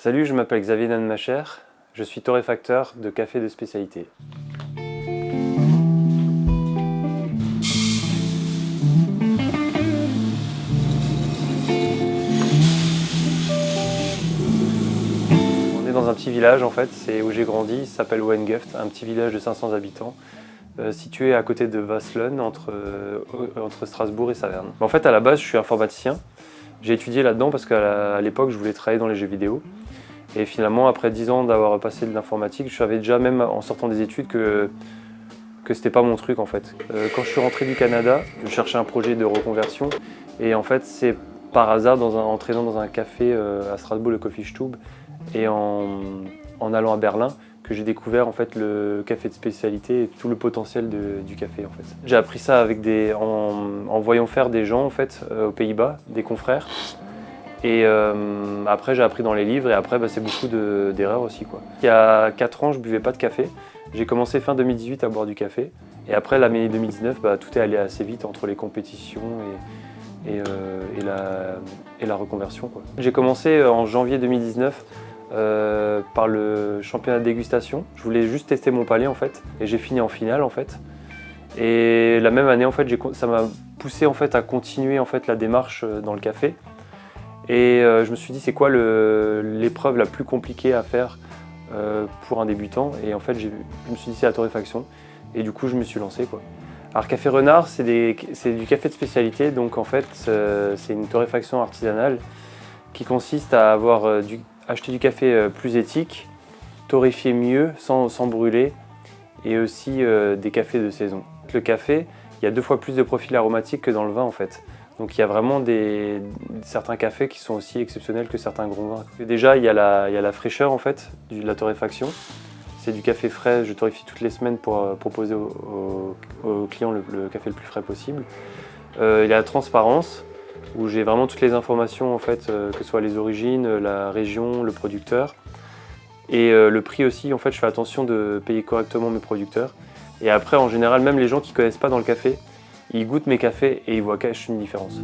Salut, je m'appelle Xavier Danmacher, je suis torréfacteur de café de spécialité. On est dans un petit village en fait, c'est où j'ai grandi, ça s'appelle Weinguft, un petit village de 500 habitants. Situé à côté de Wasselonne, entre Strasbourg et Saverne. En fait, à la base, je suis informaticien. J'ai étudié là-dedans parce qu'à l'époque, je voulais travailler dans les jeux vidéo. Et finalement, après 10 ans d'avoir passé de l'informatique, je savais déjà, même en sortant des études, que c'était pas mon truc en fait. Quand je suis rentré du Canada, je cherchais un projet de reconversion. Et en fait, c'est par hasard, en traînant dans un café à Strasbourg, le Coffee Stube, et en allant à Berlin, que j'ai découvert en fait le café de spécialité et tout le potentiel du café en fait. J'ai appris ça en voyant faire des gens en fait aux Pays-Bas, des confrères. Et après j'ai appris dans les livres et après c'est beaucoup d'erreurs aussi quoi. Il y a 4 ans je buvais pas de café. J'ai commencé fin 2018 à boire du café. Et après l'année 2019 tout est allé assez vite entre les compétitions et la reconversion quoi. J'ai commencé en janvier 2019 par le championnat de dégustation. Je voulais juste tester mon palais en fait et j'ai fini en finale en fait. Et la même année en fait, ça m'a poussé en fait à continuer en fait la démarche dans le café. Et je me suis dit c'est quoi l'épreuve la plus compliquée à faire pour un débutant, et en fait je me suis dit c'est la torréfaction et du coup je me suis lancé quoi. Alors Café Renard c'est du café de spécialité, donc en fait c'est une torréfaction artisanale qui consiste à acheter du café plus éthique, torréfié mieux, sans brûler, et aussi des cafés de saison. Le café, il y a 2 fois plus de profils aromatiques que dans le vin en fait. Donc il y a vraiment certains cafés qui sont aussi exceptionnels que certains gros vins. Déjà il y a la fraîcheur en fait de la torréfaction. C'est du café frais, je torréfie toutes les semaines pour proposer aux clients le café le plus frais possible. Il y a la transparence, où j'ai vraiment toutes les informations en fait, que ce soit les origines, la région, le producteur. Et le prix aussi, en fait, je fais attention de payer correctement mes producteurs. Et après, en général, même les gens qui ne connaissent pas dans le café, ils goûtent mes cafés et ils voient qu'il y a une différence.